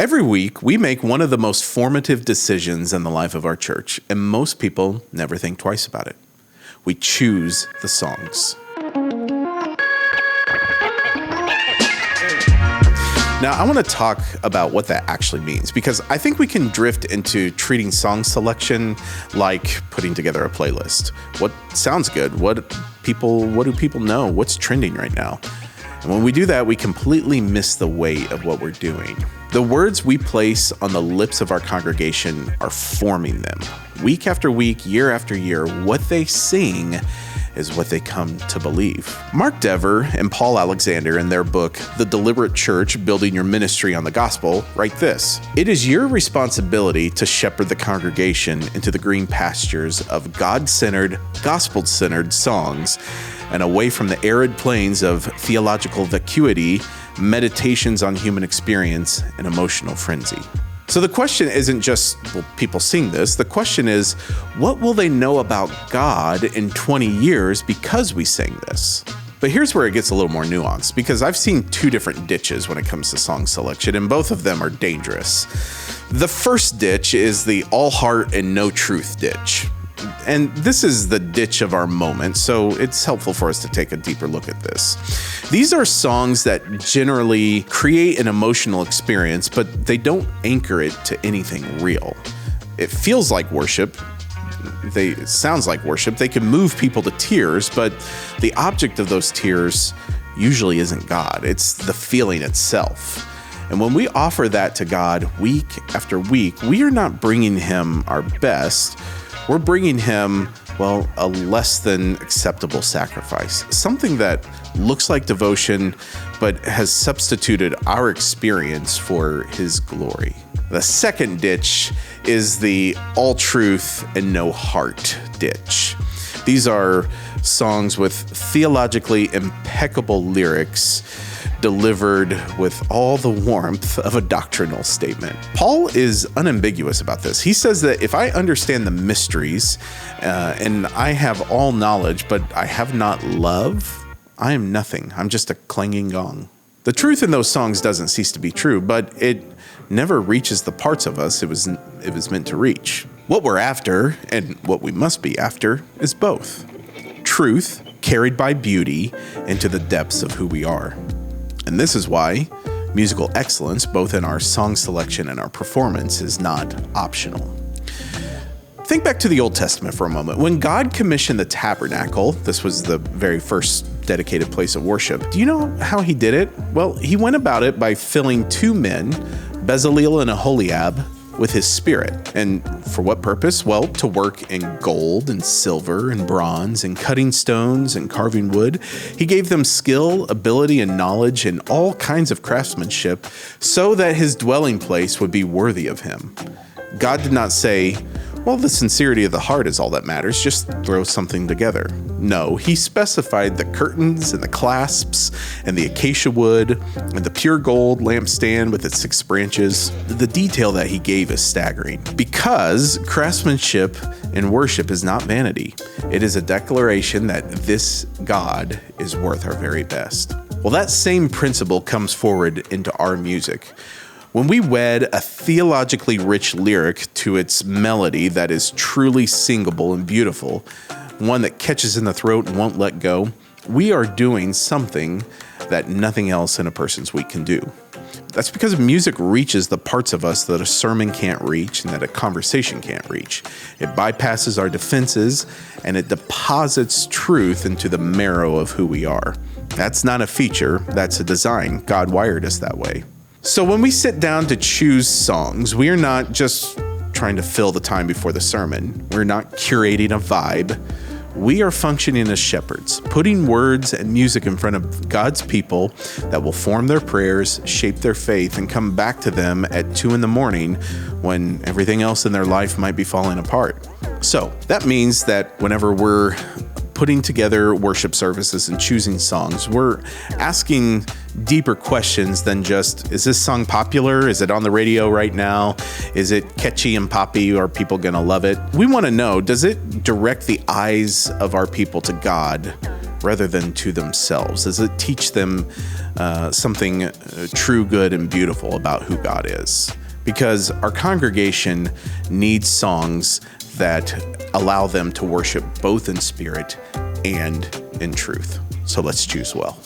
Every week, we make one of the most formative decisions in the life of our church, and most people never think twice about it. We choose the songs. Now, I want to talk about what that actually means, because I think we can drift into treating song selection like putting together a playlist. What sounds good? What do people know? What's trending right now? And when we do that, we completely miss the weight of what we're doing. The words we place on the lips of our congregation are forming them. Week after week, year after year, what they sing is what they come to believe. Mark Dever and Paul Alexander, in their book, The Deliberate Church, Building Your Ministry on the Gospel, write this: "It is your responsibility to shepherd the congregation into the green pastures of God-centered, gospel-centered songs and away from the arid plains of theological vacuity, meditations on human experience, and emotional frenzy." So the question isn't just, will people sing this? The question is, what will they know about God in 20 years because we sing this? But here's where it gets a little more nuanced, because I've seen two different ditches when it comes to song selection, and both of them are dangerous. The first ditch is the all heart and no truth ditch. And this is the ditch of our moment, so it's helpful for us to take a deeper look at this. These are songs that generally create an emotional experience, but they don't anchor it to anything real. It feels like worship. It sounds like worship. They can move people to tears, but the object of those tears usually isn't God. It's the feeling itself. And when we offer that to God week after week, we are not bringing him our best. We're bringing him, a less than acceptable sacrifice. Something that looks like devotion, but has substituted our experience for his glory. The second ditch is the all truth and no heart ditch. These are songs with theologically impeccable lyrics delivered with all the warmth of a doctrinal statement. Paul is unambiguous about this. He says that if I understand the mysteries and I have all knowledge, but I have not love, I am nothing. I'm just a clanging gong. The truth in those songs doesn't cease to be true, but it never reaches the parts of us it was meant to reach. What we're after, and what we must be after, is both. Truth carried by beauty into the depths of who we are. And this is why musical excellence, both in our song selection and our performance, is not optional. Think back to the Old Testament for a moment. When God commissioned the tabernacle, this was the very first dedicated place of worship. Do you know how he did it? Well, he went about it by filling two men, Bezaleel and Aholiab, with his spirit. And for what purpose? Well, to work in gold and silver and bronze and cutting stones and carving wood. He gave them skill, ability, and knowledge in all kinds of craftsmanship so that his dwelling place would be worthy of him. God did not say, the sincerity of the heart is all that matters. Just throw something together. No, he specified the curtains and the clasps and the acacia wood and the pure gold lampstand with its 6 branches. The detail that he gave is staggering, because craftsmanship in worship is not vanity. It is a declaration that this God is worth our very best. Well, that same principle comes forward into our music. When we wed a theologically rich lyric to its melody that is truly singable and beautiful, one that catches in the throat and won't let go, we are doing something that nothing else in a person's week can do. That's because music reaches the parts of us that a sermon can't reach and that a conversation can't reach. It bypasses our defenses and it deposits truth into the marrow of who we are. That's not a feature, that's a design. God wired us that way. So when we sit down to choose songs, we are not just trying to fill the time before the sermon. We're not curating a vibe. We are functioning as shepherds, putting words and music in front of God's people that will form their prayers, shape their faith, and come back to them at 2 a.m. when everything else in their life might be falling apart. So that means that whenever we're putting together worship services and choosing songs, we're asking deeper questions than just, is this song popular? Is it on the radio right now? Is it catchy and poppy? Are people gonna love it? We wanna know, does it direct the eyes of our people to God rather than to themselves? Does it teach them something true, good, and beautiful about who God is? Because our congregation needs songs that allow them to worship both in spirit and in truth. So let's choose well.